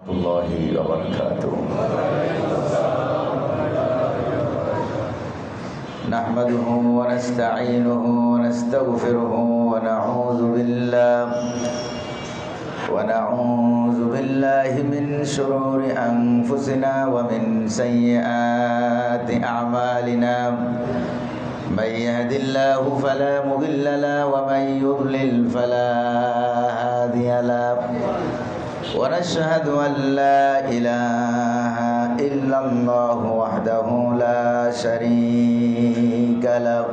الله وبركاته نحمده ونستعينه ونستغفره ونعوذ بالله من شرور أنفسنا ومن سيئات أعمالنا من يهد الله فلا مضل له ومن يضلل فلا هادي له ونشهد أن لا إله إلا الله وحده لا شريك له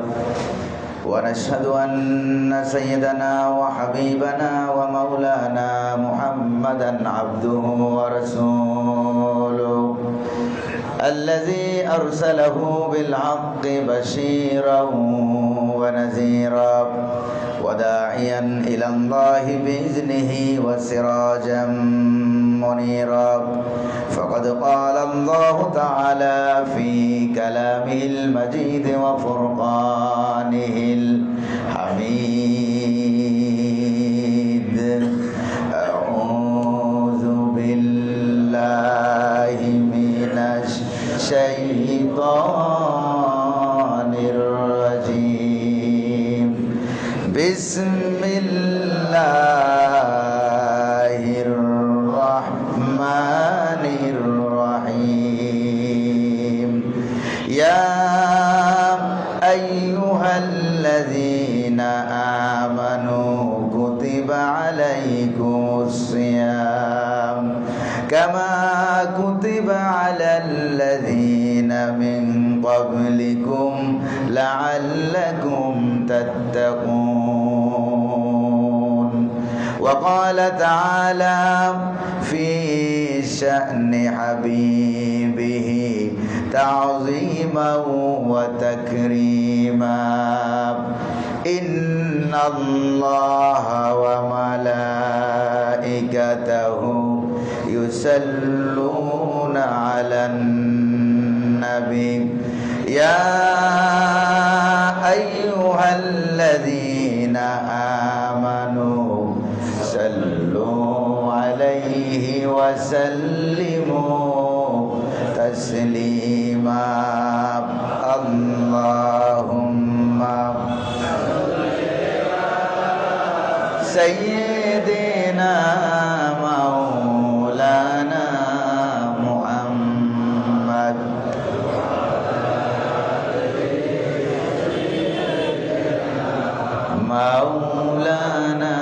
ونشهد أن سيدنا وحبيبنا ومولانا محمدا عبده ورسوله الذي أرسله بالحق بشيرا ونذيرا وداعيا إلى الله بإذنه وسراجا منيرا فقد قال الله تعالى في كلامه المجيد وفرقانه الحميد أعوذ بالله من الشيطان الرجيم بسم الله الرحمن الرحيم يا أيها الذين آمنوا كتب عليكم الصيام كما كتب على الذين من قبلكم لعلكم تتقون وقال تعالى في شأن حبيبه تعظيما وتكريما إن الله وملائكته يصلون على النبي يا أيها الذين آمنوا صلوا عليه وسلموا تسليما اللهم سيدنا مولانا محمد মাওলানা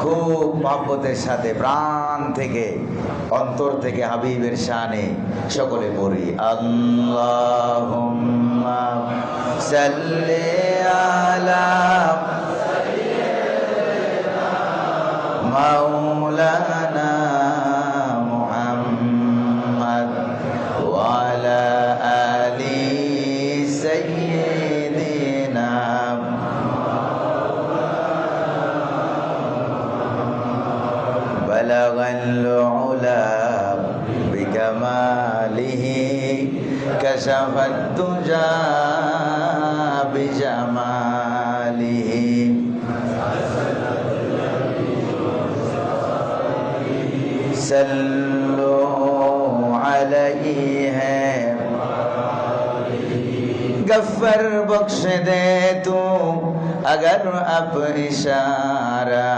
খুব মহব্বতের সাথে প্রাণ থেকে অন্তর থেকে হাবিবের শানে সকলে পড়ি আল্লাহুম্মা সাল্লি আলা মাওলানা মুহাম্মদ ওয়া আলা আলি সাইয়্যিদিনা بلغ العلا بكماله كشف الدجى بجماله صلوا عليه गफ्फर बख्श दे तू अगर अब इशारा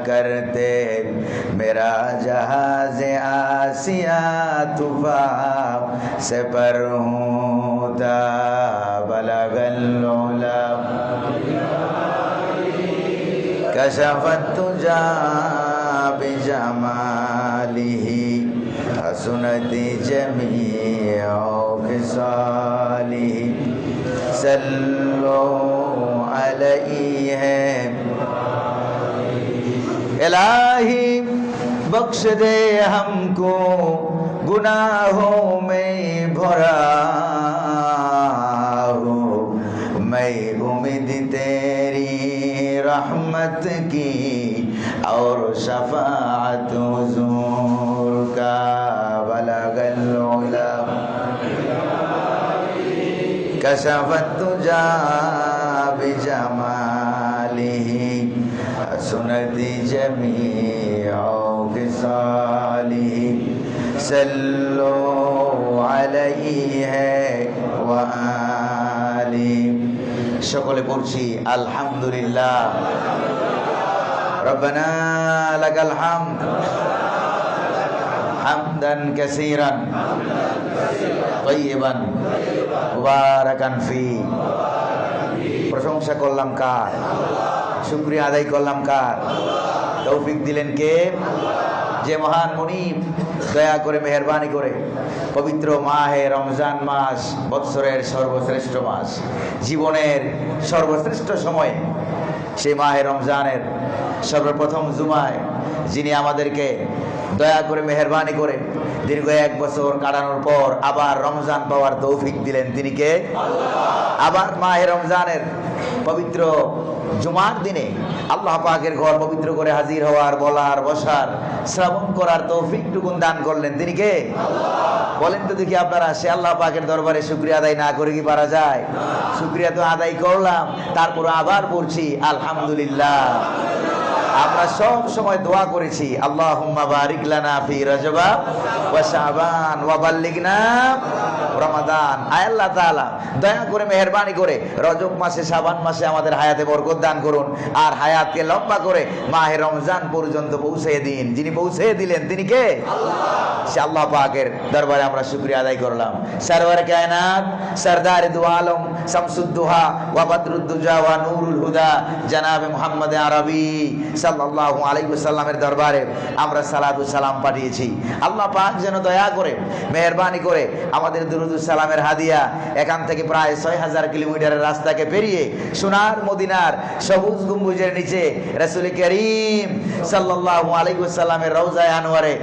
करते मेरा जहाज आसिया तूफान से पर होता बलगल उला कशफत तुजा बिजमालिही हसनती जमीअ खिसालिही सल्लो अलैहि इलाही बख्श दे हमको गुनाहों में भरा हो मैं उम्मीद तेरी रहमत की और शफाअत हुजूर का बलगल उला कशफत तुजा बिजमालिही सुनती जमीअ सल्लु अलैहि व आलिहि। সকলে পড়ছি আলহামদুলিল্লাহ। রব্বানা লাকাল হামদ হামদান কাসীরান তাইয়িবান মুবারাকান ফি। প্রশংসা করলাম কার? শুকরিয়া আদায় করলাম কার? তৌফিক দিলেন কে? যে মহান মুনিব দয়া করে মেহেরবানি করে পবিত্র মাহে রমজান মাস, বৎসরের সর্বশ্রেষ্ঠ মাস, জীবনের সর্বশ্রেষ্ঠ সময়, সেই মাহে রমজানের সর্বপ্রথম জুমায় যিনি আমাদেরকে দয়া করে মেহেরবানি করে দীর্ঘ 1 বছর কাটানোর পর আবার রমজান পাওয়ার তৌফিক দিলেন, তিনি কে? আবার মাহে রমজানের পবিত্র জুমার দিনে আল্লাহ পাকের ঘর পবিত্র করে হাজির হওয়ার, বলার, বসার, শ্রবণ করার তৌফিকটুকুন দান করলেন, তিনি কে? বলেন তো দেখি আপনারা, সে আল্লাহ পাকের দরবারে শুকরিয়া আদায় না করে কি পারা যায়? শুকরিয়া তো আদায় করলাম, তারপর আবার বলছি আলহামদুলিল্লাহ। আমরা সব সময় দোয়া করেছি আল্লাহুম্মা বারিক লানা ফি রজবা ওয়া শাবান ওয়া বাল্লিগনা রমাদান। আয় আল্লাহ তাআলা দয়া করে মেহেরবানি করে রজব মাসে, শাবান মাসে আমাদের হায়াতে বরকত দান করুন, আর হায়াতকে লম্বা করে মাহে রমজান পর্যন্ত পৌঁছে দিন। যিনি পৌঁছে দিলেন তিনি কে? সে আল্লাহ পাকের দরবারে আমরা শুকরিয়া আদায় করলাম। সরওয়ার কায়নাত, সরদার দু আলম, শামসুদ্দোহা ওয়া বদরুদ্দুজা ওয়া নূরুল হুদা জনাবে মুহাম্মদ আরবি সাল্লাল্লাহু আলাইহি ওয়াসাল্লামের দরবারে আমরা সালাতু সালাম পাঠিয়েছি। আল্লাহ পাক যেন দয়া করে মেহেরবানি করে আমাদের দুরুদ সালামের হাদিয়া এখান থেকে প্রায় 6000 কিলোমিটারের রাস্তাকে পেরিয়ে সোনার মদিনার সবুজ গম্বুজের নিচে রাসূল করিম সাল্লাল্লাহু আলাইহি ওয়াসাল্লামের রওজায়ে আনোয়ারে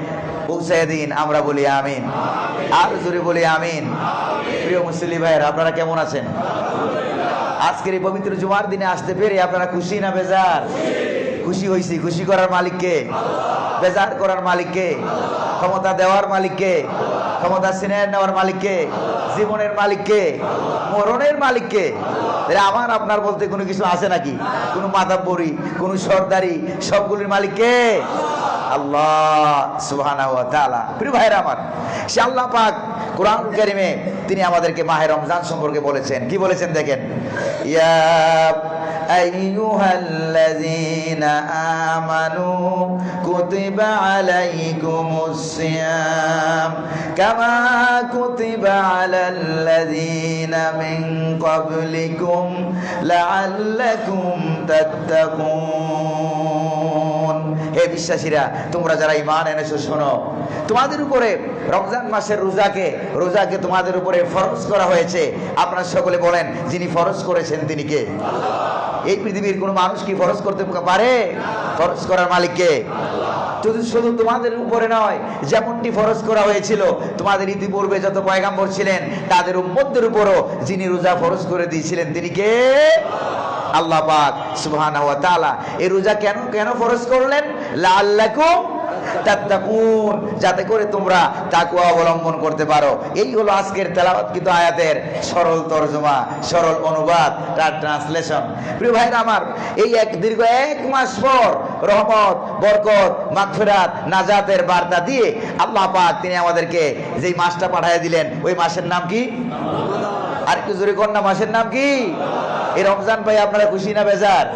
পৌঁছে দিন। আমরা বলি আমিন, আর জোরে বলি আমিন। প্রিয় মুসলিম ভাইয়েরা, আপনারা কেমন আছেন? আজকের এই পবিত্র জুমার দিনে আসতে পেরে আপনারা খুশি না বেজার? খুশি হয়েছি। খুশি করার মালিককে? বেজার করার মালিককে? ক্ষমতা দেওয়ার মালিককে? ক্ষমতা ছিনিয়ে নেওয়ার মালিককে? জীবনের মালিককে? মরণের মালিককে? আমার আপনার বলতে কোনো কিছু আছে নাকি? কোনো মাতাব্বরি, কোনো সরদারি, সবগুলির মালিককে? আল্লাহ সুবহানাহু ওয়া তাআলা। প্রিয় ভাইরা আমার, সে আল্লাহ পাক কোরআন কারীমে তিনি আমাদেরকে মাহে রমজান সম্পর্কে বলেছেন। কি বলেছেন দেখেন, ইয়া আইয়ুহাল্লাযীনা আমানু কুতিবা আলাইকুমুস সিয়াম কামা কুতিবা আলাল্লাযীনা মিন ক্বাবলিকুম লাআল্লাকুম তাত্তাকুন। হে বিশ্বাসীরা, তোমরা যারা ঈমান এনেছো শোনো, তোমাদের উপরে রমজান মাসের রোজাকে তোমাদের উপরে ফরজ করা হয়েছে। আপনারা সকলে বলেন, যিনি ফরজ করেছেন তিনি কে? এই পৃথিবীর কোনো মানুষ কি ফরজ করতে পারে? ফরজ করার মালিক কে? শুধু তোমাদের উপরে নয়, যেমনটি ফরজ করা হয়েছিল তোমাদের ইতিপূর্বে যত পয়গাম্বর ছিলেন তাদের উম্মতদের উপরও যিনি রোজা ফরজ করে দিয়েছিলেন তিনি কে? আল্লাহ পাক সুবহানাহু ওয়া তাআলা। এই রোজা কেন ফরজ করলেন? লাআল্লাকুম তাত্তাকুন, যাতে করে তোমরা তাকওয়া অবলম্বন করতে পারো। এই হলো আজকের তেলাওয়াতকৃত আয়াতের সরল তরজমা, সরল অনুবাদ, তার ট্রান্সলেশন। প্রিয় ভাইরা আমার, এই দীর্ঘ 1 মাস পর রহমত, বরকত, মাগফিরাত, নাজাতের বার্তা দিয়ে আল্লাহ পাক তিনি আমাদেরকে যেই মাসটা পাঠিয়ে দিলেন, ওই মাসের নাম কি? আর একটু জোরে কোন না, মাসের নাম কি? এই রমজান ভাই আপনারা খুশি না বেজার?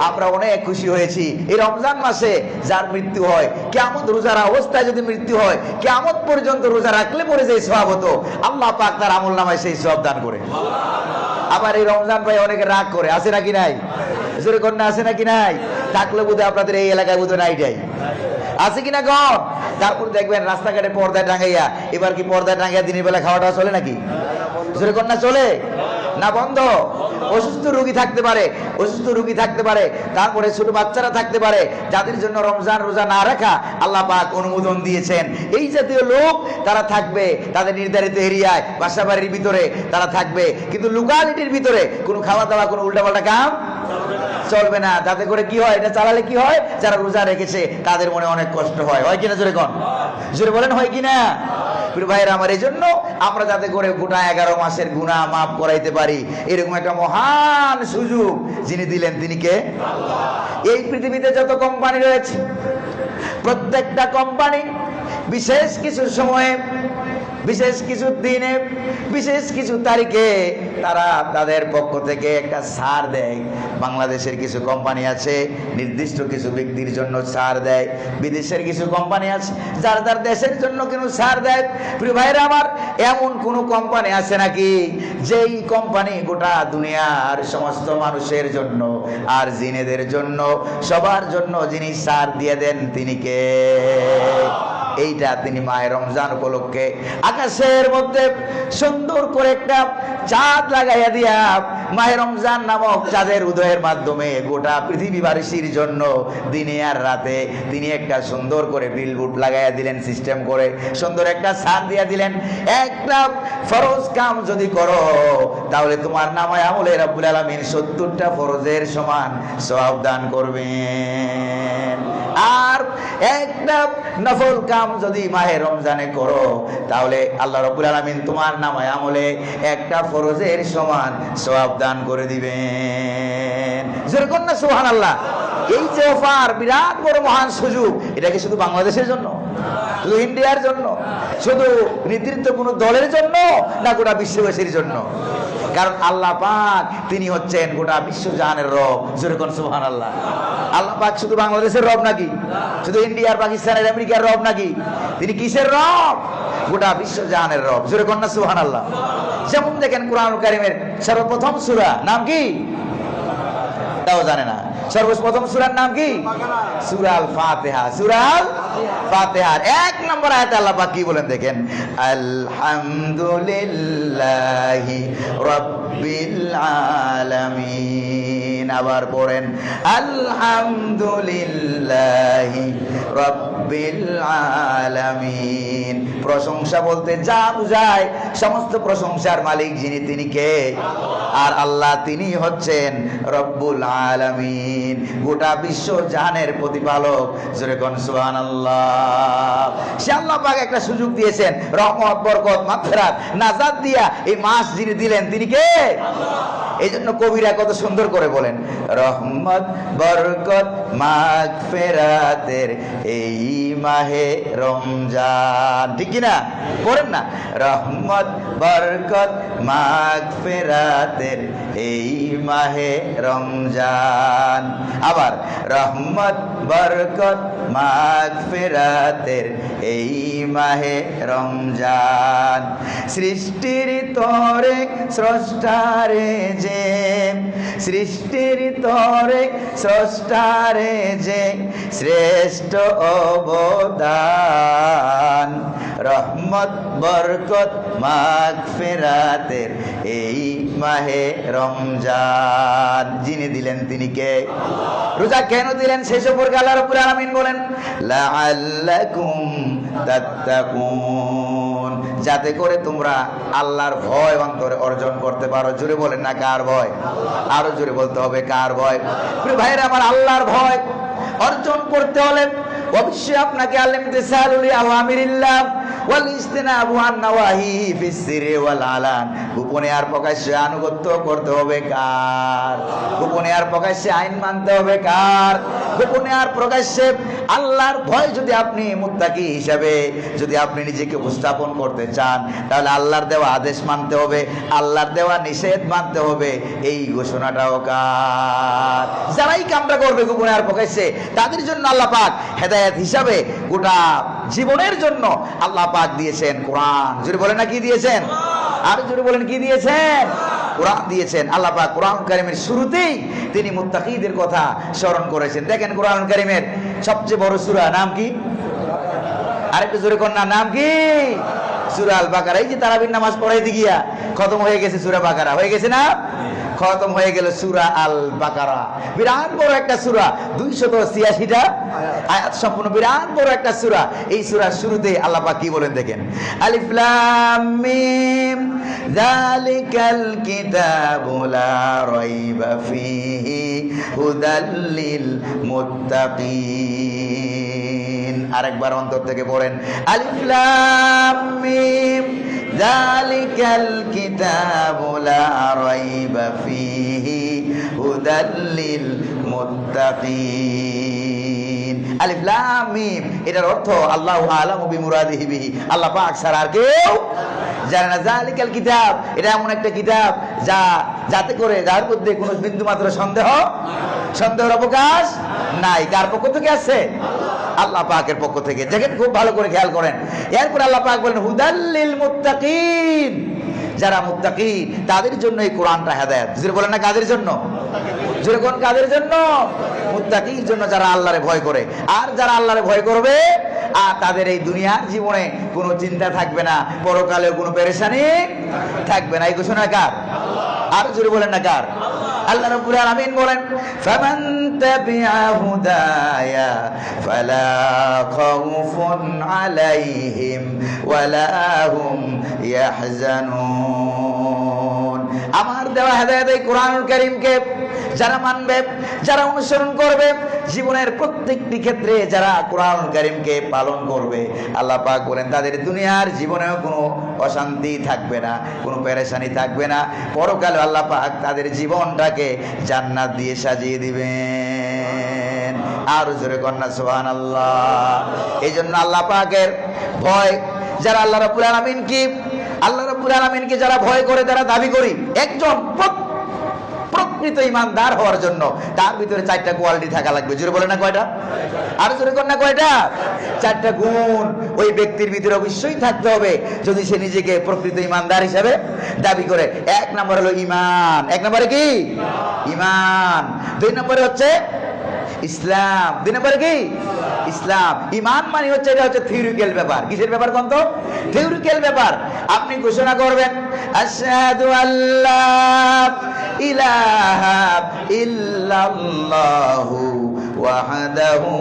আমরা অনেক খুশি হয়েছি। এই রমজান মাসে যার মৃত্যু হয়, কিয়ামত রোজার অবস্থায় যদি মৃত্যু হয়, কিয়ামত পর্যন্ত রোজা রাখলে পরে যে সওয়াব হতো, আল্লাহ পাক তার আমলনামায় সেই সওয়াব দান করে। আবার এই রমজান ভাই অনেকে রাগ করে, আছে নাকি নাই? জোরে কোন না, আছে নাকি নাই? থাকলে বোধহয় আপনাদের এই এলাকায় বোধহয় নাইটাই আছে কিনা গণ। তারপর দেখবেন রাস্তাঘাটে পর্দায় টাঙ্গাইয়া, এবার কি পর্দায় টাঙ্গাইয়া দিনের বেলা খাওয়াটা চলে নাকি? জোরে কোন না, চলে না বন্ধ? অসুস্থ রোগী থাকতে পারে, তারপরে ছোট বাচ্চারা থাকতে পারে, যাদের জন্য রমজান রোজা না রাখা আল্লাহ পাক অনুমোদন দিয়েছেন। এই জাতীয় লোক তারা থাকবে তাদের নির্ধারিত এরিয়ায়, বাসা বাড়ির ভিতরে তারা থাকবে, কিন্তু লোকালিটির ভিতরে কোনো খাওয়া দাওয়া, কোনো উল্টাপাল্টা কাম চলবে না। তাতে করে কি হয়? এটা চালালে কি হয়? যারা রোজা রেখেছে তাদের মনে অনেক কষ্ট হয় কিনা? জোরে কোন, জোরে বলেন, হয় কিনা? প্রিয় ভাইরা আমার, এই জন্য আমরা যাতে করে গোটা 11 মাসের গুনাহ মাফ করাইতে পারি, এরকম একটা মহান সুযোগ যিনি দিলেন তিনি কে? এই পৃথিবীতে যত কোম্পানি রয়েছে, প্রত্যেকটা কোম্পানি বিশেষ কিছু সময়ে, বিশেষ কিছু দিনে, বিশেষ কিছু তারিখে তারা তাদের পক্ষ থেকে একটা ছাড় দেয়। বাংলাদেশের কিছু কোম্পানি আছে নির্দিষ্ট কিছু ব্যক্তির জন্য ছাড় দেয়, বিদেশের কিছু কোম্পানি আছে যার যার দেশের জন্য কিন্তু ছাড় দেয়। প্রিয় ভাইরা আমার, এমন কোন কোম্পানি আছে নাকি যেই কোম্পানি গোটা দুনিয়ার সমস্ত মানুষের জন্য আর জিনেদের জন্য সবার জন্য যিনি ছাড় দিয়ে দেন তিনি কে? এইটা তিনি মাহে রমজান উপলক্ষে আকাশের মধ্যে সুন্দর করে একটা চাঁদ লাগাইয়া দিয়া মাহে রমজান নামক চাঁদের উদয়ের মাধ্যমে গোটা পৃথিবীবাসীর জন্য দিনে আর রাতে তিনি একটা সুন্দর করে বিলবোর্ড লাগাইয়া দিলেন, সিস্টেম করে সুন্দর একটা ছাড় দিয়া দিলেন। একটা ফরজ কাম যদি করো তাহলে তোমার নামায় আমলে রব্বুল আলামিন 70টা ফরজের সমান সওয়াব দান করবেন। আর একটা নফল কাম যদি মাহে রমজানে করো তাহলে আল্লাহ রাব্বুল আলামিন তোমার নামায় আমলে একটা ফরজের সমান সওয়াব দান করে দিবেন। যেরকম না সুবহানাল্লাহ। এই যে অফার, বিরাট বড় মহান সুযোগ, এটা কি শুধু বাংলাদেশের জন্য, শুধু ইন্ডিয়ার জন্য, শুধু নির্দিষ্ট কোনো দলের জন্য, না গোটা বিশ্ববাসীর জন্য? কারণ আল্লাহ পাক তিনি হচ্ছেন গোটা বিশ্বজাহানের রব। যেরকম সুবহানাল্লাহ। আল্লাহ পাক শুধু বাংলাদেশের রব নাকি, শুধু ইন্ডিয়ার, পাকিস্তানের, আমেরিকার রব নাকি? তিনি কিসের রব? গোটা বিশ্বজাহানের রব। যেরকম না সুবহানাল্লাহ। যেমন দেখেন কোরআনুল কারীমের সর্বপ্রথম সূরা নাম কি? তাও জানে না। সর্বপ্রথম সূরার নাম কি? সূরা আল ফাতিহা। সূরা আল ফাতিহার 1 নম্বর আয়াতে আল্লাহ পাক কি বলেন দেখেন, আলহামদুলিল্লাহি রাব্বিল আলামিন। আবার পড়েন আলহামদুলিল্লাহি রাব্বিল আলামিন। প্রশংসা বলতে যা বুঝায় সমস্ত প্রশংসার মালিক যিনি তিনি কে? আর আল্লাহ তিনি হচ্ছেন রব্বুল আলামিন, গোটা বিশ্ব জাহানের প্রতিপালক। জোরে কোন সুবহানাল্লাহ। সে আল্লাহ পাক একটা সুযোগ দিয়েছেন, রহমত, বরকত, মাগফিরাত, নাজাত দিয়া এই মাস যিনি দিলেন তিনি কে? এই জন্য কবিরা কত সুন্দর করে বলেন, রহমত, বরকত, মাগফিরাতের এই মাহে রমজান। ঠিক কি না? পড়েন না, রহমত, বরকত, মাগফিরাতের এই মাহে রমজান। আবার রহমত, বরকত, মাগফিরাতের এই মাহে রমজান। সৃষ্টির তরে স্রষ্টারে যে, সৃষ্টির তরে স্রষ্টারে যে শ্রেষ্ঠ অবদান। রহমত, বরকত, মাগফিরাতের এই মাহে রমজান যিনি দিলেন তিনি কে? রোজা কেন দিলেন সেই সম্পর্কে আল্লাহ রাব্বুল আলামিন বলেন, লাআল্লাকুম তাত্তাকুন, যাতে করে তোমরা আল্লাহর ভয় অন্তরে অর্জন করতে পারো। জোরে বলেন না কার ভয়? আরো জোরে বলতে হবে কার ভয়? প্রিয় ভাইরা আমার, আল্লাহর ভয় অর্জন করতে হলে অবশ্যই আপনাকে আল-ইমতিসালুল আওয়ামিরিল্লাহ ওয়াল ইজতিনাবু আন নাওয়াহি ফিস সিররি ওয়াল আলান, গোপনে আর প্রকাশ্যে আনুগত্য করতে হবে কার? গোপনে আর প্রকাশ্যে আইন মানতে হবে কার? গোপনে আর প্রকাশ্যে আল্লাহর ভয় যদি আপনি মুত্তাকি হিসাবে যদি আপনি নিজেকে উপস্থাপন করতে চান তাহলে আল্লাহর দেওয়া আদেশ মানতে হবে, আল্লাহর দেওয়া নিষেধ মানতে হবে। এই ঘোষণাটাও কার? যারাই কামটা করবে গোপনে আর প্রকাশ্যে তাদের জন্য আল্লাহ পাক হেদায়েত হিসাবে গোটা জীবনের জন্য আল্লাহ পাক দিয়েছেন কোরআন। জোরে বলেন না কি দিয়েছেন? আর জোরে বলেন কি দিয়েছেন? কোরআন দিয়েছেন। আল্লাহ পাক কোরআন কারীমের শুরুতেই তিনি মুত্তাকিদের কথা স্মরণ করেছেন। দেখেন কোরআন কারীমের সবচেয়ে বড় সূরা নাম কি? আরেকটু জোরে কোন নাম কি? সূরা আল বাকারা। এই যে তারাবির নামাজ পড়াইতে গিয়া খতম হয়ে গেছে সূরা বাকারা, হয়ে গেছে না? খতম হয়ে গেল সূরা আল বাকারা। বিরাট বড় একটা সূরা, 286টা আয়াত সম্পূর্ণ বিরাট বড় একটা সূরা। এই সূরার শুরুতে আল্লাহ পাক কি বলেন দেখেন, আলিফ লাম মিম যালিকাল কিতাবু লা রাইবা ফীহি হুদাল লিল মুত্তাকিন। আরেকবার অন্তর থেকে পড়েন, আলিফ লাম মিম যালিকাল কিতাবু লা রাইবা ফীহি হুদাল লিল মুত্তাকিন। আলিফ লাম মিম, এটার অর্থ আল্লাহু আ'লামু বিমুরাদিহি বিহি, আল্লাহ পাক ছাড়া আর কেউ জানে না। যালিকাল কিতাব, এটা এমন একটা কিতাব যাতে করে যার মধ্যে কোনো বিন্দু মাত্র সন্দেহের অবকাশ নাই। কার পক্ষ থেকে আছে? আল্লাহ পাকের পক্ষ থেকে। দেখেন খুব ভালো করে খেয়াল করেন। এরপর আল্লাহ পাক বলেন হুদাল্লিল মুত্তাকিন, যারা মুত্তাকি তাদের জন্য এই কোরআনটা হেদায়েত। জোরে বলেন না কাদের জন্য? জোরে কোন কাদের জন্য? মুত্তাকির জন্য, যারা আল্লাহরে ভয় করে। আর যারা আল্লাহরে ভয় করবে আর তাদের এই দুনিয়ার জীবনে কোনো চিন্তা থাকবে না, পরকালেও কোনো পেরেশানি থাকবে না। এই ঘোষণা কার? আর জোরে বলেন না কার? আল্লাহ রাব্বুল আলামিন বলেন ফামান তাবিআ হুদায়া ফালা খাউফুন আলাইহিম ওয়ালা হুম ইয়াহজানুন। আমার দেওয়া হেদায়েত এই কোরআনুল কারীমকে যারা মানবে, যারা অনুসরণ করবে, জীবনের প্রত্যেকটি ক্ষেত্রে যারা কোরআনুল কারীমকে পালন করবে, আল্লাহ পাক বলেন তাদের দুনিয়ার জীবনেও কোনো অশান্তি থাকবে না, কোনো পেরেশানি থাকবে না। পরকালে আল্লাহ পাক তাদের জীবনটাকে জান্নাত দিয়ে সাজিয়ে দিবেন। আর জোরে কন্যা সুবহানাল্লাহ। এই জন্য আল্লাহ পাকের ভয় যারা আল্লাহ রাব্বুল আলামিনকে যারা ভয় করে, তারা দাবি করি একজন প্রকৃত ইমানদার হওয়ার জন্য তার ভিতরে 4টা কোয়ালিটি থাকা লাগবে। জোরে বলে না কয়টা? আর জোরে কর না কয়টা? 4টা গুণ ওই ব্যক্তির ভিতরে অবশ্যই থাকতে হবে যদি সে নিজেকে প্রকৃত ইমানদার হিসাবে দাবি করে। 1 নম্বর হলো ঈমান। 1 নম্বরে কি? ঈমান। 2 নম্বরে হচ্ছে ইসলাম। 2 নম্বরে কি? ইসলাম। ঈমান মানে হচ্ছে এটা হচ্ছে থিওরিক্যাল ব্যাপার। কিসের ব্যাপার কোন তো? থিওরিক্যাল ব্যাপার। আপনি ঘোষণা করবেন আশহাদু আল্লা ইলাহা ইল্লাল্লাহু ওয়াহদাহু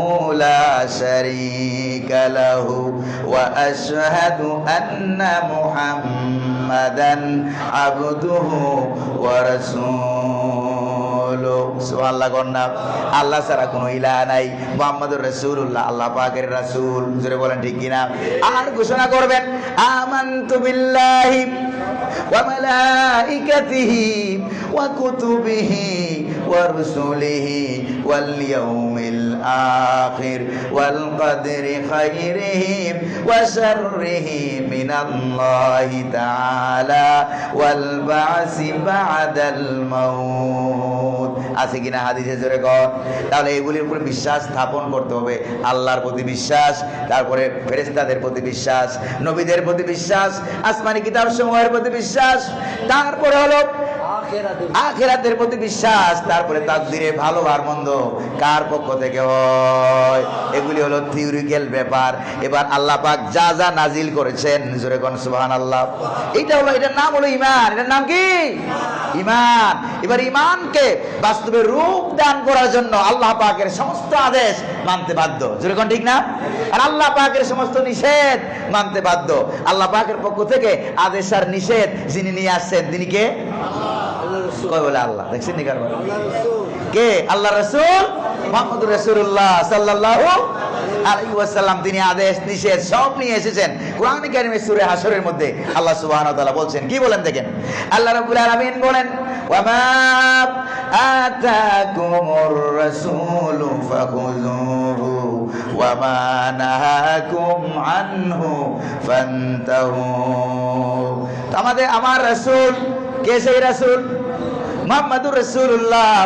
লা শারীকা লাহু ওয়া আশহাদু আন্না মুহাম্মাদান আবদুহু ওয়া রাসূলুহু। সুবহানাল্লাহ। গন্না আল্লাহ ছাড়া কোনো ইলাহ নাই, মুহাম্মাদুর রাসূলুল্লাহ আল্লাহ পাকের রাসূল। জোরে বলেন ঠিক কিনা? আর ঘোষণা করবেন আমানতু বিল্লাহি ওয়া মালাইকাতিহি ওয়া কুতুবিহি ওয়া রুসুলিহি ওয়াল ইয়াউমিল আখির ওয়াল কদরি খাইরিহি ওয়া শাররিহি মিনাল্লাহি তাআলা ওয়াল বা'সি বা'দাল মাউত। আছে কিনা হাদিসে? জোরে কর। তাহলে এগুলির উপর বিশ্বাস স্থাপন করতে হবে। আল্লাহর প্রতি বিশ্বাস, তারপরে ফেরেশতাদের প্রতি বিশ্বাস, নবীদের প্রতি বিশ্বাস, আসমানি কিতাব সমূহের প্রতি বিশ্বাস, তারপরে হলো আখিরাতের প্রতি বিশ্বাস, তারপরে তাকদীরে ভালো আর মন্দ কার পক্ষ থেকে হয়। এগুলি হলো থিওরিক্যাল ব্যাপার। এবার আল্লাহ পাক যা যা নাজিল করেছেন, জোরে কোন সুবহানাল্লাহ, এটার নাম হলো ঈমান। এটার নাম কি? ঈমান। এবার ঈমানকে বাস্তবে রূপ দান করার জন্য আল্লাহ পাকের সমস্ত আদেশ মানতে বাধ্য। জোরে কোন ঠিক না? আর আল্লাহ পাকের সমস্ত নিষেধ মানতে বাধ্য। আল্লাহ পাকের পক্ষ থেকে আদেশ আর নিষেধ যিনি নিয়ে আসছেন তিনি কে? কয় বলে আল্লাহ। দেখছেন নি কারবার? কে? আল্লাহ রাসূল মুহাম্মদুর রাসূলুল্লাহ সাল্লাল্লাহু আলাইহি ওয়াসাল্লাম। তিনি আদেশ নিষেধ সব নিয়ে এসেছেন। কোরআন কারীমে সূরা হাশরের মধ্যে আল্লাহ সুবহানাহু ওয়া তাআলা বলছেন, কি বলেন দেখেন। আল্লাহ রাব্বুল আলামিন বলেন ওয়া মা আতাকুমুর রাসূলু ফাখুযুহু ওয়া মা নাহাকুম আনহু ফান্তাহু। আমার রাসূল কে? সেই রাসূল মুহাম্মদুর রাসূলুল্লাহ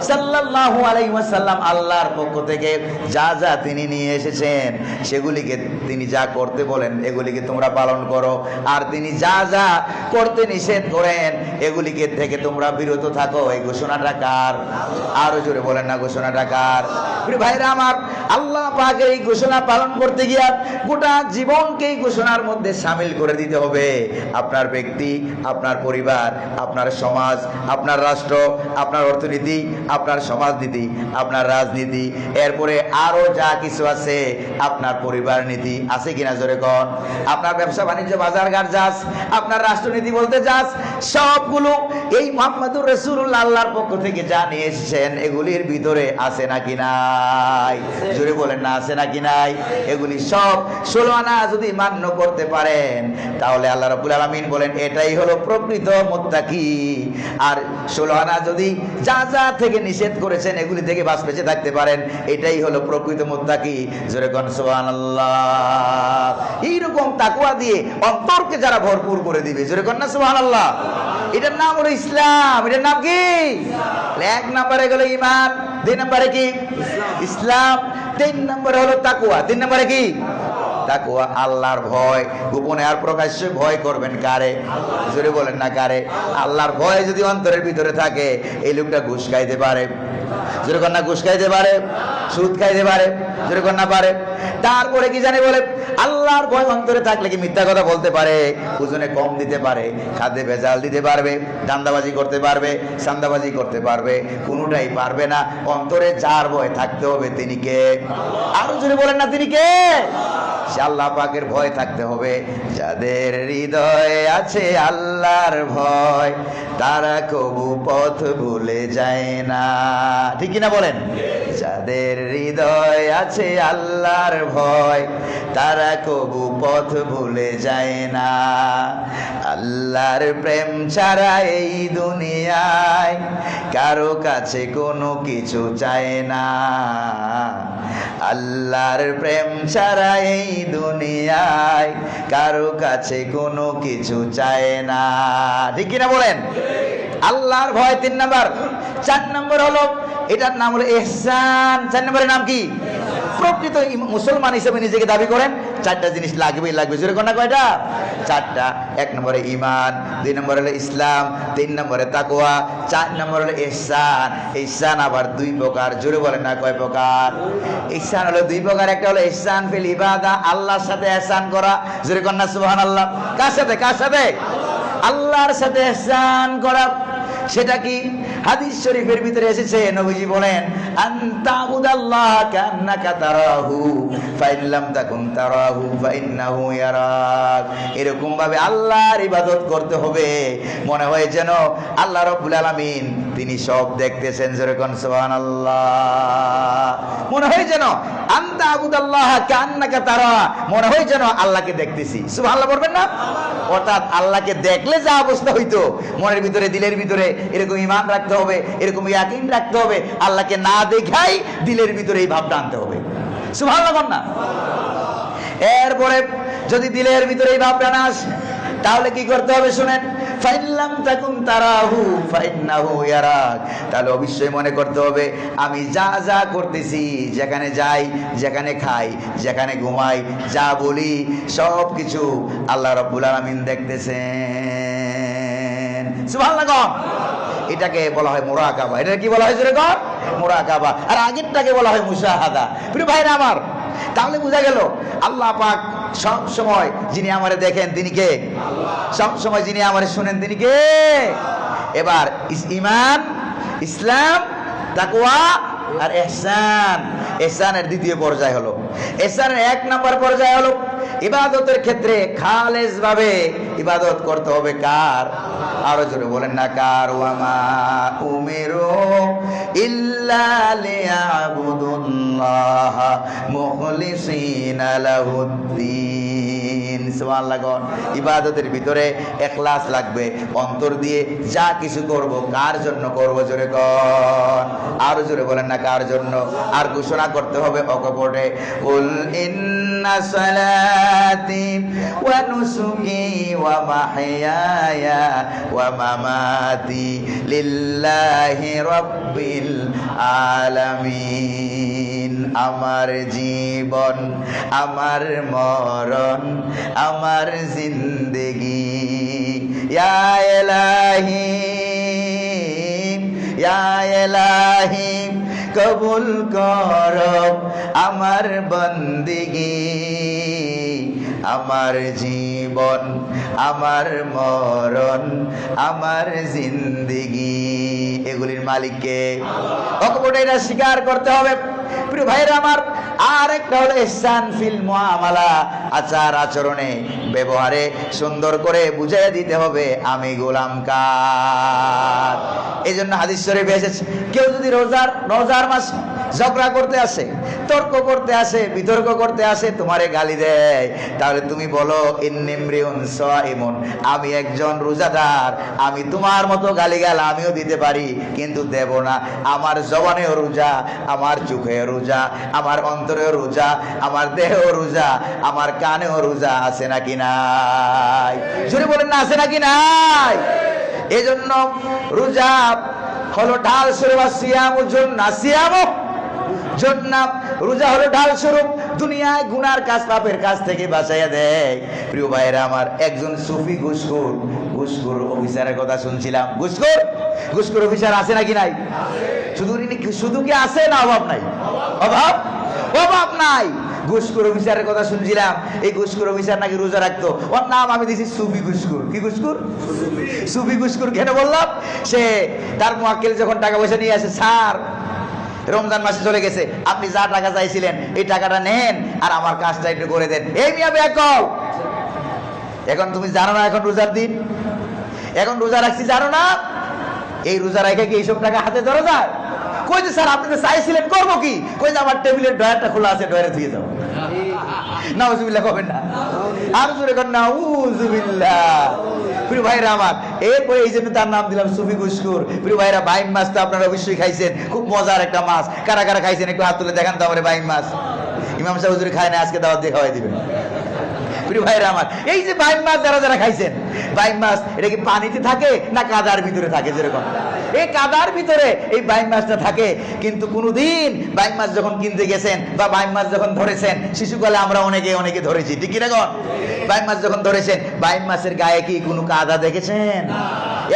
সাল্লাল্লাহু আলাইহি ওয়াসাল্লাম আল্লাহর পক্ষ থেকে যা যা তিনি নিয়ে এসেছেন সেগুলিকে তিনি যা করতে বলেন এগুলিকে তোমরা পালন করো, আর তিনি যা যা করতে নিষেধ করেন এগুলিকে থেকে তোমরা বিরত থাকো। এই ঘোষণাটা কার? আরো জোরে বলেন না ঘোষণাটা কার? প্রিয় ভাইরা আমার, আল্লাহ পাকের এই ঘোষণা পালন করতে গিয়া গোটা জীবনকে এই ঘোষণার মধ্যে শামিল করে দিতে হবে। আপনার ব্যক্তি, আপনার পরিবার, আপনার সমাজ, আপনার রাষ্ট্র, আপনার অর্থনীতি, আপনার সমাজনীতি, আপনার রাজনীতি, এরপরে আরো যা কিছু আছে, আপনার পরিবার নীতি আছে কিনা জোরে কন। আপনার ব্যবসা বাণিজ্য বাজারঘাট যাস, আপনার রাষ্ট্রনীতি বলতে যাস, সবগুলো এই মুহাম্মাদুর রাসূলুল্লাহ আল্লাহর পক্ষ থেকে যা নিয়ে এসেছেন এগুলির ভিতরে আছে নাকি নাই? জোরে বলেন না, আছে নাকি নাই? এগুলি সব 16 আনা যদি মান্য করতে পারেন তাহলে আল্লাহ রাব্বুল আলামিন বলেন এটাই হলো প্রকৃত মুত্তাকি। আর 16 আনা যদি যা যা থেকে নিষেধ করেছেন এগুলি থেকে বাঁচ বেঁচে থাকতে পারেন, এটাই হলো প্রকৃত মুত্তাকি। জোরে কোন সুবহানাল্লাহ। এইরকম তাকওয়া দিয়ে অন্তরকে যারা ভরপুর করে দিবে, জোরে কোন না সুবহানাল্লাহ। এটার নাম হলো ইসলাম। এটার নাম কি? এক নম্বরে গেল ঈমান, 2 নম্বরে কি? ইসলাম, 3 নম্বরে হলো তাকওয়া। 3 নম্বরে কি? তাকওয়া, আল্লাহর ভয়। গোপনে আর প্রকাশ্যে ভয় করবেন কারে? জোরে বলেন না কারে? আল্লাহর ভয় যদি অন্তরের ভিতরে থাকে এই লোকটা ঘুষ খাইতে পারে, জোরে কন্যা ঘুষ খাইতে পারে, সুদ খাইতে পারে, জোরে কন্যা পারে। তারপরে কি জানে বলে, আল্লাহর ভয় অন্তরে থাকলে কি মিথ্যা কথা বলতে পারে, ওজনে কম দিতে পারে, খাদ্যে ভেজাল দিতে পারবে, দান্দাবাজি করতে পারবে, সান্দাবাজি করতে পারবে, কোনোটাই পারবে না। অন্তরে যার ভয় থাকতে হবে তিনি কে? আরো জোরে বলেন না, তিনি কে? সে আল্লাহ পাকের ভয় থাকতে হবে। যাদের হৃদয়ে আছে আল্লাহর ভয় তারা কবু পথ ভুলে যায় না। ঠিক কিনা বলেন? যাদের হৃদয় আছে আল্লাহর ভয় তারা কবু পথ ভুলে যায় না। আল্লাহর প্রেম ছাড়া এই দুনিয়ায় কারো কাছে কোনো কিছু চায় না। আল্লাহর প্রেম ছাড়া এই দুনিয়ায় কারো কাছে কোনো কিছু চায় না। ঠিক কিনা বলেন? আল্লাহর ভয় 3 নম্বর। 4 নম্বর হলো, এটার নাম হলো ইহসান। 4 নম্বরের নাম কি? প্রকৃত মুসলমান হিসেবে নিজেকে দাবি করেন 4টা জিনিস লাগবেই লাগবে। জোরে কোনটা? কয়টা? 4টা। 1 নম্বরে ঈমান, 2 নম্বরে হলো ইসলাম, 3 নম্বরে তাকওয়া, 4 নম্বরে হলো ইহসান। ইহসান আবার 2 প্রকার। জোরে বলেন না, কয় প্রকার? ইহসান হলো 2 প্রকার। একটা হলো ইহসান ফিল ইবাদা, আল্লাহর সাথে ইহসান করা। জোরে কোন না সুবহানাল্লাহ। কার সাথে? কার সাথে? আল্লাহর সাথে ইহসান করা। সেটা কি? হাদিস শরীফের ভিতরে এসেছে, নবীজি বলেন আনতাবুদাল্লাহ কান্নাকা তারাহু ফাইন লাম তাকুন তারাহু ফাইন্নাহু ইয়ারাক। এরকম ভাবে আল্লাহর ইবাদত করতে হবে মনে হয় যেন আল্লাহ রাব্বুল আলামিন তিনি সব দেখতেছেন। জোরে কোন সুবহানাল্লাহ। মনে হয় যেন আনতাবুদাল্লাহ কান্নাকা তারা, মনে হয় যেন আল্লাহকে দেখতেছি। সুবহানাল্লাহ বলবেন না? অর্থাৎ আল্লাহকে দেখলে যা অবস্থা হইতো মনের ভিতরে, দিলের ভিতরে এরকম ঈমান রাখতে হবে, এরকম ইয়াকিন রাখতে হবে। আল্লাহকে না দেখাই দিলের ভিতরে এই ভাবটা আনতে হবে। সুবহানাল্লাহ বল না। এরপরে যদি দিলের ভিতরে এই ভাবটা না আসে তাহলে কি করতে হবে শুনেন, ফাইল্লাম তাকুন তারাহু ফাইন্নাহু ইয়ারাক। তাহলে অবশ্যই মনে করতে হবে আমি যা যা করতেছি, যেখানে যাই, যেখানে খাই, যেখানে ঘুমাই, যা বলি সব কিছু আল্লাহ রাব্বুল আলামিন দেখতেছেন। সুবহানাল্লাহ। এটাকে বলা হয় মুরাকাবা। এটা কি বলা হয় জোরে কর? মুরাকাবা। আর আগেরটাকে বলা হয় মুশাহাদা। প্রিয় ভাইরা আমার, তাহলে বোঝা গেল আল্লাহ পাক সব সময় যিনি আমারে দেখেন তিনি কে? সব সময় যিনি আমারে শুনেন তিনি কে? এবার ঈমান, ইসলাম, তাকওয়া আর ইহসান। ইহসানের 2য় পর্যায় হলো, ইহসানের 1 নম্বর পর্যায় হলো ইবাদতের ক্ষেত্রে খালেস ভাবে ইবাদত করতে হবে। কার? আরো জোরে বলেন না, কার? ওয়ামা উমিরু ইল্লা লিয়াবুদুল্লাহ মুখলিসিনা লাহুদ্দিন। সুবহানাল্লাহ। ইবাদতের ভিতরে ইখলাস লাগবে। অন্তর দিয়ে যা কিছু করব কার জন্য করব? জোরে কর। আরো জোরে বলেন না, কার জন্য? আর ঘোষণা করতে হবে অকপটে, কুল ইন্না সালাতি ওয়া নুসুকি ওয়া মাহইয়ায়া ওয়া মামাতি লিল্লাহি রাব্বিল আলামিন। আমার জীবন, আমার মরণ, আমার জিন্দেগি ইয়া ইলাহি, ইয়া ইলাহি কবুল কর আমার বন্দেগি। আমার জীবন, আমার মরণ, আমার জিন্দেগি, এগুলির মালিককে। অকপটে এটা স্বীকার করতে হবে প্রিয় ভাইরা আমার। আর একটা হলো ইহসান ফিল মুআমালা, আচার আচরণে ব্যবহারে সুন্দর করে বুঝিয়ে দিতে হবে আমি গোলাম কার। এই জন্য হাদিস শরীফে এসেছে, কেউ যদি রোজার মাস ঝগড়া করতে আসে, তর্ক করতে আসে, বিতর্ক করতে আসে, তোমারে গালি দেয়, তাহলে তুমি বলো ইন্নিমরিউন সাইমুন, আমি একজন রোজাদার, আমি তোমার মতো গালিগাল আমিও দিতে পারি, কিন্তু দেব না। আমার জবানেও রোজা, আমার চোখেও রোজা, আমার অন্তরেও রোজা, আমার দেহেও রোজা, আমার কানেও রোজা, আছে নাকি নাই? জোরে বলেন না, আছে নাকি নাই? এই জন্য রোজা হলো ঢাল স্বরূপ, সিয়ামু জন্নাহ, সিয়ামু জন্নাহ, রোজা হলো ঢাল স্বরূপ, দুনিয়ায় গুনার কাজ পাপের কাজ থেকে বাঁচাইয়া দেয়। প্রিয় ভাইরা আমার, একজন সুফি ঘুষখোর অফিসারের কথা শুনছিলাম। ঘুষখোর অফিসার আছে নাকি নাই? শুধু কি আছে না অভাব নাই? অভাব নাই। ঘুষখোর অফিসারের কথা শুনছিলাম। এই ঘুষখোর অফিসার নাকি রোজা রাখতো। ওর নাম আমি দিয়েছি সুফি ঘুষখোর। কি ঘুষখোর? সুফি ঘুষখোর। কেন বললাম? সে তার মুয়াক্কিল যখন টাকা পয়সা নিয়ে আসে, স্যার রমজান মাসে চলে গেছে, আপনি যা টাকা চাইছিলেন এই টাকাটা নেন আর আমার কাজটা একটু করে দেন। এই মিয়া বেকল, এখন তুমি জানো না এখন রোজার দিন? এখন রোজা রাখছি জানো না? এই রোজা রেখে কি এইসব টাকা হাতে ধরা যায়? কই যে স্যার আপনি তো চাইছিলেন, করবো কি? কই যে আমার টেবিলের ড্রয়ারটা খোলা আছে, ড্রয়ারে ধুয়ে দাও। নাউজুবিল্লাহ কবেন না, আর জোরে কর নাউজুবিল্লাহ। প্রিয় ভাইরা আমার, এরপরে এই জন্য তার নাম দিলাম সুফি ঘুষখোর। প্রিয় ভাইরা, বাইম মাছ তো আপনারা অবশ্যই খাইছেন, খুব মজার একটা মাছ। কারা কারা খাইছেন একটু হাত তুলে দেখান তো আমার বাইম মাছ। ইমাম সাহেব হুজুর খায় না, আজকে দাওয়াত দিয়ে খাওয়াই দিবেন। প্রিয় ভাইরা আমার, এই যে বাইম মাছ যারা খাইছেন, বাইম মাছ এটা কি পানিতে থাকে না কাদার ভিতরে থাকে? যেরকম এই কাদার ভিতরে এই বাইম মাছটা থাকে, কিন্তু কোনোদিন বাইম মাছ যখন কিনতে গেছেন বা বাইম মাছ যখন ধরেছেন, শিশুকালে আমরা অনেকে ধরেছি, ঠিক কিনা গো? বাইম মাছ যখন ধরেছেন, বাইম মাছের গায়ে কি কোনো কাদা দেখেছেন?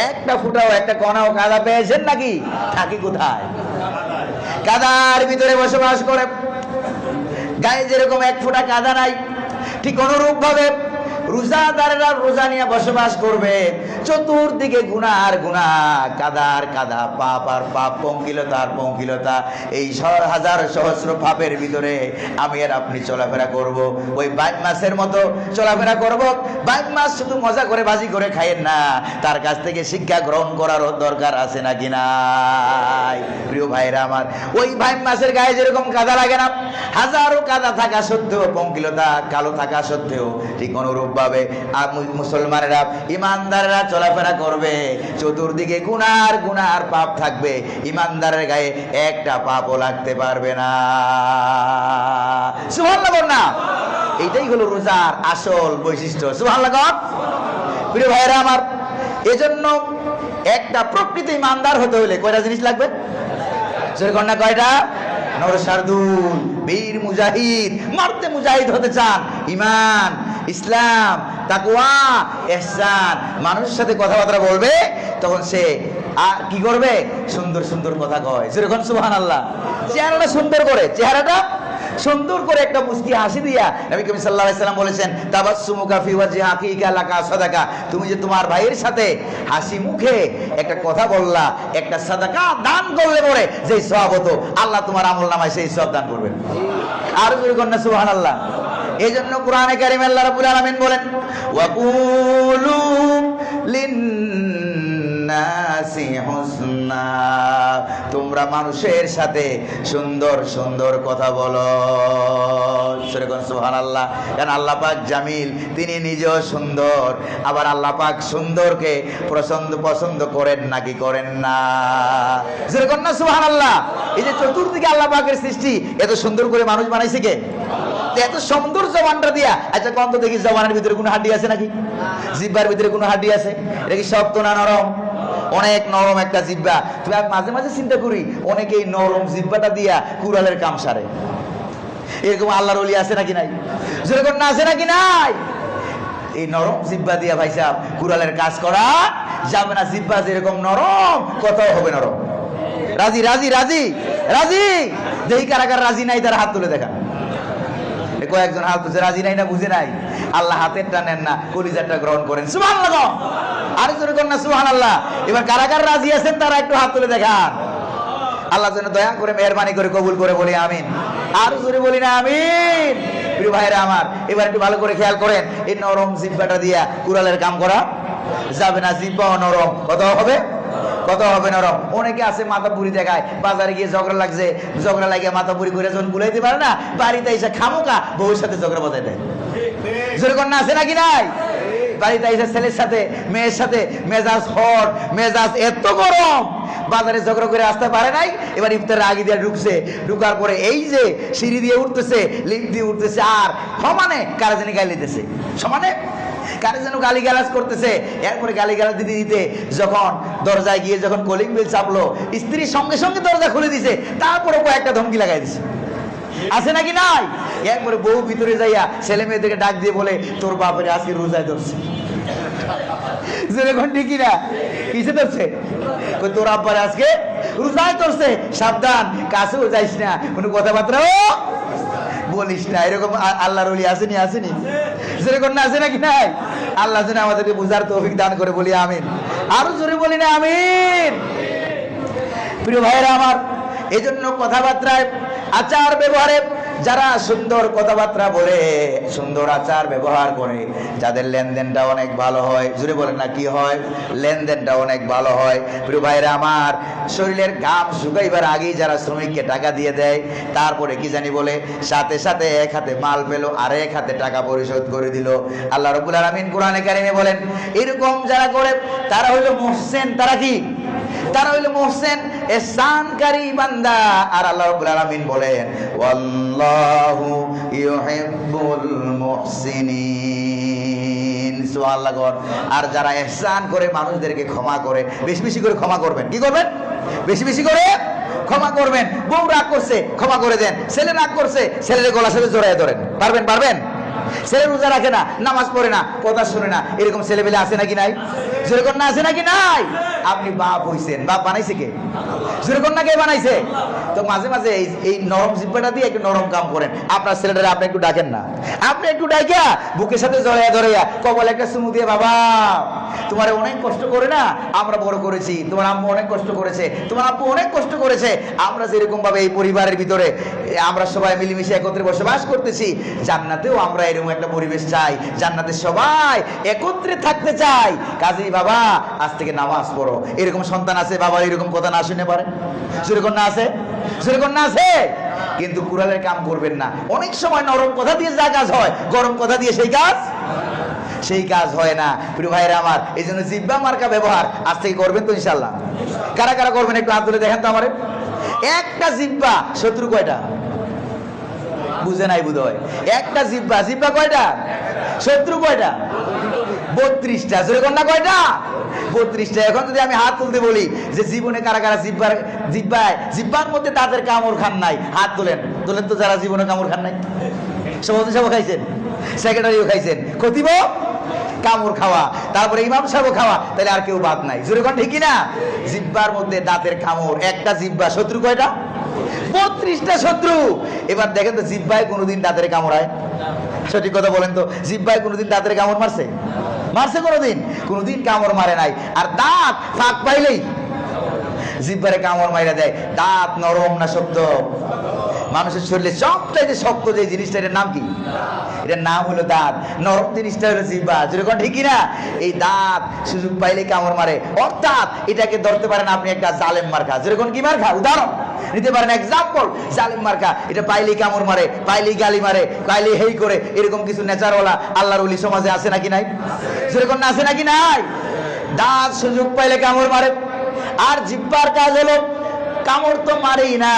একটা ফুটাও, একটা কণাও কাদা পেয়েছেন নাকি? থাকে কোথায়? কাদার ভিতরে বসবাস করে। গায়ে যেরকম এক ফোঁটা কাদা নাই, ঠিক অনুরূপ ভাবে রোজাদারেরা রোজা নিয়ে বসবাস করবে। চতুর্দিকে গুনাহ, কাদার কাদা, পাপ আর পাপ, পঙ্কিলতার পঙ্কিলতা, এই হাজার সহস্র পাপের ভিতরে আমি আর আপনি চলাফেরা করব। ওই বাইম মাছের মতো চলাফেরা করব। বাইম মাছ শুধু মজা করে বাজি করে খাইয়েন না, তার কাছ থেকে শিক্ষা গ্রহণ করার দরকার আছে নাকি নাই? প্রিয় ভাইরা আমার, ওই বাইম মাছের গায়ে যেরকম কাদা লাগে না, হাজারো কাদা থাকা সত্ত্বেও, পঙ্কিলতা কালো থাকা সত্ত্বেও, ঠিক অনুরূপ ভাবে মুসলমানেরা, ইমানদারেরা চলাফেরা করবে। চতুর্দিকে গুনার পাপ থাকবে, ইমানদারের গায়ে একটা পাপও লাগতে পারবে না। সুবহানাল্লাহ বল না? এইটাই হলো রোজার আসল বৈশিষ্ট্য। সুবহানাল্লাহ। প্রিয় ভাইরা আমার, এজন্য একটা প্রকৃত ইমানদার হতে হলে কয়টা জিনিস লাগবে? যেরকম না কয়টা? নরসারদুল, বীর মুজাহিদ, মারতে মুজাহিদ হতে চান, ইমান, ইসলাম, তাকওয়া, ইহসান। মানুষের সাথে কথাবার্তা বলবে, তখন সে কি করবে? সুন্দর সুন্দর কথা কয়। যেরকম সুবহানাল্লাহ। চেহারাটা সুন্দর করে, চেহারাটা সুন্দর করে একটা মুস্কি হাসি দিয়া নবী করিম সাল্লাল্লাহু আলাইহি সাল্লাম বলেছেন, তাবাসসুমুকা ফি ওয়াজহি আখিকা লাকা সাদাকা। তুমি যে তোমার ভাইয়ের সাথে হাসি মুখে একটা কথা বললা, একটা সাদাকা দান করলে পরে যে সওয়াব হতো, আল্লাহ তোমার আমলনামায় সেই সওয়াব দান করবেন। আর জোরে কন্যা সুবহানাল্লাহ। এই জন্য কোরআনে কারিমে আল্লাহ রাব্বুল আলামিন বলেন, ওয়াকুলু লিন্নাসি হুসনা, তোমরা মানুষের সাথে সুন্দর সুন্দর কথা বলো। সুবহানাল্লাহ। কারণ আল্লাহ পাক জামিল, তিনি নিজেও সুন্দর। আবার আল্লাহ পাক সুন্দরকে পছন্দ করেন নাকি করেন না? যেরকম না সুবহানাল্লাহ। এই যে চতুর্দিকে আল্লাহ পাকের সৃষ্টি, এত সুন্দর করে মানুষ বানাইছে কে? এত সুন্দর জবানটা দিয়া। আচ্ছা কোন তো দেখি জবানের ভিতরে কোনো হাড্ডি আছে নাকি? জিহ্বার ভিতরে কোনো হাড্ডি আছে? এটা কি শক্ত না নরম? অনেক নরম একটা জিহ্বা। তুমি মাঝে মাঝে চিন্তা করি, অনেকেই নরম জিহ্বাটা দিয়া কুড়ালের কাম সারে। এরকম আল্লাহর ওলি আছে নাকি নাই? যেরকম না আছে নাকি নাই? এই নরম জিহ্বা দিয়া ভাই সাহেব কুড়ালের কাজ করা যাবে না। জিহ্বা যেরকম নরম, কথাও হবে নরম। রাজি রাজি রাজি রাজি। যেই কারাগার রাজি নাই তারা হাত তুলে দেখা। কয়েকজন হাত তুলছে, রাজি নাই না বুঝে নাই? আল্লাহ হাতেরটা নেন না, কলিজারটা গ্রহণ করেন। সুবহানাল্লাহ, আরে জোরে করেন না সুবহানাল্লাহ। এবার কারা কারা রাজি আছেন তারা একটু হাত তুলে দেখান। আল্লাহ যেন দয়া করে মেহেরবানি করে কবুল করে বলি আমিন। আর জোরে বলি না আমিন। প্রিয় ভাইরা আমার, এবার একটু ভালো করে খেয়াল করেন, এই নরম জিহ্বাটা দিয়া কুড়ালের কাম করা যাবে না। জিহ্বাও নরম, কত হবে? কত হবে নরম? অনেকে আছে মাথা পুরি দেখায়, বাজারে গিয়ে ঝগড়া লাগছে, ঝগড়া লাগিয়ে মাথা পুরি করে যখন গুলাইতে পারে না, বাড়িতে এসে খামোকা বউর সাথে ঝগড়া বাজায় দেয়। যেরকম না আছে নাকি নাই? বাড়িতে এসে ছেলের সাথে মেয়ের সাথে মেজাজ হট, মেজাজ এত গরম, বাজারে ঝগড়া করে আসতে পারে নাই। এবার ইফতারের আগে দিয়ে ঢুকছে, ঢুকার পরে এই যে সিঁড়ি দিয়ে উঠতেছে, লিফট দিয়ে উঠতেছে, আর সমানে কারা জানি গালি দিতেছে, সমানে কারে যেন গালি গালাজ করতেছে। এরপরে গালি গালাজ দিতে দিতে যখন দরজায় গিয়ে যখন কলিং বেল চাপলো, স্ত্রীর সঙ্গে সঙ্গে দরজা খুলে দিছে, তারপরে কয়েকটা ধমকি লাগাই দিছে, আছে নাকি নাই? এরপরে বউ ভিতরে যাইয়া ছেলে মেয়েদেরকে ডাক দিয়ে বলে, তোর বাপের আজকে রোজায় ধরছে। যেরকম ঠিকই না, কিসে ধরছে? তোর আব্বারে আজকে রোজায় ধরছে, সাবধান, কাছেও যাইস না, কোনো কথাবার্তা বলিস না। এরকম আল্লাহর ওলি আসেনি? আসেনি? যেরকম না আছে নাকি নাই? আল্লাহ যেন আমাদেরকে বুঝার তৌফিক দান করে বলি আমিন। আরো জোরে বলি না আমিন। প্রিয় ভাইরা আমার, এই জন্য কথাবার্তায়, আচার ব্যবহারে যারা সুন্দর কথাবার্তা বলে, সুন্দর আচার ব্যবহার করে, যাদের লেনদেনটা অনেক ভালো হয়, জুড়ে বলেন না কি হয়? লেনদেনটা অনেক ভালো হয়। প্রিয় ভাইরা আমার, শরীরের ঘাম শুকাইবার আগেই যারা শ্রমিককে টাকা দিয়ে দেয়, তারপরে কি জানি বলে, সাথে সাথে এক হাতে মাল পেল আর এক হাতে টাকা পরিশোধ করে দিল। আল্লাহ রাব্বুল আলামিন কোরআনে কারিমে বলেন, এরকম যারা করে তারা হইল মুহসিন। তারা কি? তারা হইল মুহসিন, ইহসানকারী বান্দা। আর আল্লাহ রাব্বুল আলামিন বলেন, ওয়াল্লাহু ইউহিব্বুল মুহসিনিন। সুবহানাল্লাহ। আর যারা ইহসান করে, মানুষদেরকে ক্ষমা করে, বেশি বেশি করে ক্ষমা করবেন। কি করবেন? বেশি বেশি করে ক্ষমা করবেন। বউ রাগ করছে, ক্ষমা করে দেন। ছেলে রাগ করছে, ছেলের গলা সাথে জড়ায় ধরেন। পারবেন? পারবেন? ছেলে রোজা রাখে না, নামাজ পড়ে না, কথা শুনে না, এরকম ছেলে পেলে আছে নাকি নাই? যেরকম না আছে নাকি নাই? আপনি বাপ হইছেন, বাপ বানাইছে কে? যেরকম না কে বানাইছে? তো মাঝে মাঝে এই নরম জিব্বাটা দিয়ে একটু নরম কাম করেন। আপনার ছেলেটারে আপনি একটু ডাকেন না, আপনি একটু ডাইকা বুকের সাথে জড়াইয়া ধরাইয়া কবল একটা চুমু দিয়ে, বাবা তোমার অনেক কষ্ট করে না আমরা বড় করেছি, তোমার আম্মু অনেক কষ্ট করেছে, তোমার আব্বু অনেক কষ্ট করেছে, আমরা যেরকম ভাবে এই পরিবারের ভিতরে আমরা সবাই মিলেমিশে একত্রে বসবাস করতেছি, জান্নাতেও আমরা এরকম একটা পরিবেশ চাই, জান্নাতে সবাই একত্রে থাকতে চাই। কাজেই বাবা আজ থেকে নামাজ পড়ো। এরকম সন্তান আছে বাবা এরকম কথা না শুনে পারে? যেরকম না আছে? যেরকম না আছে? কিন্তু কুড়ালের কাম করবেন না। অনেক সময় নরম কথা দিয়ে যা কাজ হয়, গরম কথা দিয়ে সেই কাজ হয় না। প্রিয় ভাইরা আমার, এই জন্য জিহ্বা মার্কা ব্যবহার আজ থেকে করবেন তো ইনশাল্লাহ? কারা কারা করবেন একটু হাত তুলে দেখেন তো আমারে। একটা জিহ্বা, শত্রু কয়টা? বুঝে নাই বোধ হয়। একটা জিহ্বা, জিহ্বা কয়টা? শত্রু কয়টা? 32টা। যেরকম না কয়টা? 32টা। এখন যদি আমি হাত তুলতে বলি যে জীবনে কারা কারা জিহ্বার মধ্যে তাদের কামড় খান নাই, হাত তোলেন। তোলেন তো যারা জীবনে কামড় খান নাই। সভাপতি সাহেব খাইছেন, সেক্রেটারিও খাইছেন, খতিব কামড় খাওয়া, তারপরে ইমাম সাহেব খাওয়া, তাহলে আর কেউ বাদ নাই। যেরকম ঠিক না? জিহ্বার মধ্যে দাঁতের কামড়, একটা জিহ্বা। শত্রু কয়টা? 32টা শত্রু। এবার দেখেন তো, জিহ্বায় কোনোদিন দাঁতের কামড়ায়? সঠিক কথা বলেন তো, জিহ্বায় কোনোদিন দাঁতের কামড় মারছে? মারছে কোনোদিন? কোনোদিন কামড় মারে নাই। আর দাঁত ফাঁক পাইলেই জিহ্বারে কামড় মাইরা দেয়। দাঁত নরম না শক্ত? মানুষের শরীরে সবচাইতে শক্ত যে জিনিসটা, এটার নাম কি? এটার নাম হলো দাঁত। নরম জিনিসটা হলো জিহ্বা। যেরকম ঠিকই না? এই দাঁত সুযোগ পাইলে কামড় মারে। অর্থাৎ এটাকে ধরতে পারেন আপনি একটা জালেম মার্কা। যেরকম কি মার্কা? উদাহরণ নিতে পারেন, এক্সাম্পল, জালেম মার্কা। এটা পাইলেই কামড় মারে, পাইলেই গালি মারে, পাইলেই হেই করে, এরকম কিছু নেচারওয়ালা আল্লাহর ওলি সমাজে আছে নাকি নাই? যেরকম না আছে নাকি নাই? দাঁত সুযোগ পাইলে কামড় মারে। আর জিহ্বার কাজ হলো, কামড় তো মারেই না,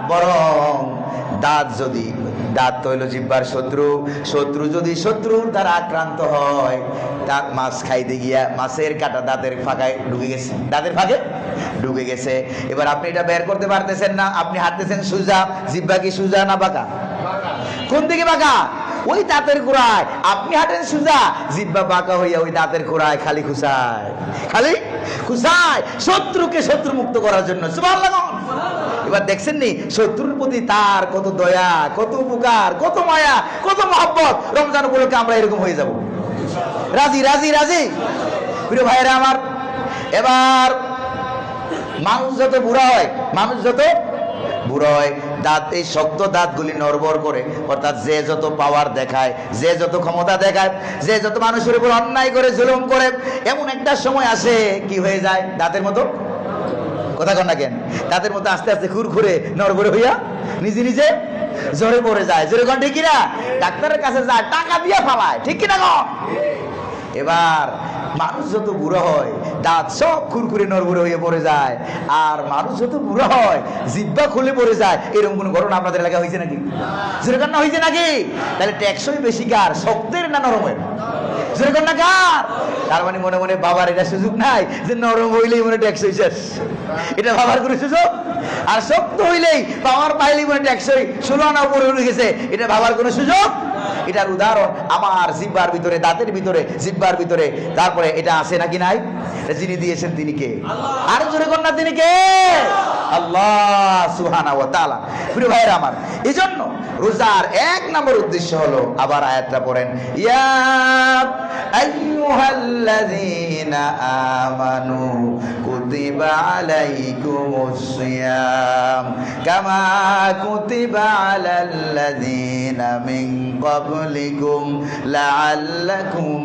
বরং দাঁত তো হইল জিহ্বার শত্রু। শত্রু যদি শত্রুর দ্বারা আক্রান্ত হয়, দাঁত মাছ খাইতে গিয়া মাছের কাঁটা দাঁতের ফাঁকায় ঢুকে গেছে, দাঁতের ফাঁকে ঢুকে গেছে। এবার আপনি এটা বের করতে পারতেছেন না, আপনি হাঁটতেছেন সোজা, জিহ্বা কি সোজা না বাঁকা? কোন দিকে বাঁকা? ওই দাঁতের গোড়ায়। আপনি হাঁটেন সোজা, জিহ্বা বাঁকা হইয়া ওই দাঁতের গোড়ায় খালি খুশায় শত্রুকে শত্রু মুক্ত করার জন্য। সুবহানাল্লাহ। এবার দেখছেন নি শত্রুর প্রতি তার কত দয়া, কত উপকার, কত মায়া, কত মহব্বত। রমজান উপলক্ষে আমরা এরকম হয়ে যাব। রাজি রাজি রাজি প্রিয় ভাইরা আমার। এবার মানুষ যত বুড়া হয়, মানুষ যত বুড়ো হয়, দাঁত, এই শক্ত দাঁতগুলি নড়বড় করে, অর্থাৎ যে যত পাওয়ার দেখায়, যে যত ক্ষমতা দেখায়, যে যত মানুষের উপর অন্যায় করে, জুলুম করে, এমন একটা সময় আসে কি হয়ে যায়, দাঁতের মতো, কথা কন না কেন, দাঁতের মতো আস্তে আস্তে খুরখুরে নড়বড়ে হইয়া নিজে নিজে জ্বরে পড়ে যায়। জোরে কন ঠিক কিনা? ডাক্তারের কাছে যায়, টাকা দিয়ে পালায়, ঠিক কিনা কন? এবার মানুষ যত বুড়ো হয়, দাঁত সব খুরখুরে নড়বড়ে হয়ে পড়ে যায়। আর মানুষ যত বুড়ো হয়, জিহ্বা খুলে পড়ে যায়। এরকম কোন ঘটনা আপনাদের এলাকায় হয়েছে নাকি? যেরকম না হয়েছে নাকি? তাহলে ট্যাক্সই বেশি কার, শক্তের না নরমের? যেরকম না কার? তার মানে মনে মনে বাবার এটা সুযোগ নাই যে নরম হইলেই মনে ট্যাক্সই শেষ, এটা বাবার কোনো সুযোগ। আর শক্ত হইলেই পাওয়ার পাইলেই মনে ট্যাক্সই 16 আনা উপরে উঠে গেছে, এটা বাবার কোনো সুযোগ। এটার উদাহরণ আমার জিহ্বার ভিতরে, দাঁতের ভিতরে, জিহ্বার ভিতরে। তারপরে এটা আছে নাকি নাই? যিনি দিয়েছেন তিনি কে? আর জোরে কন্যা তিনি কে? আল্লাহ সুবহানাহু ওয়া তাআলা। প্রিয় ভাইরা আমার, এজন্য রোজার 1 নম্বর উদ্দেশ্য হলো, আবার আয়াতটা পড়েন, ইয়া আইয়ুহাল্লাযীনা আমানু কুতিবা আলাইকুমুস সিয়াম কামা কুতিবা আলাল্লাযীনা মিন ক্বাবলিকুম লাআল্লাকুম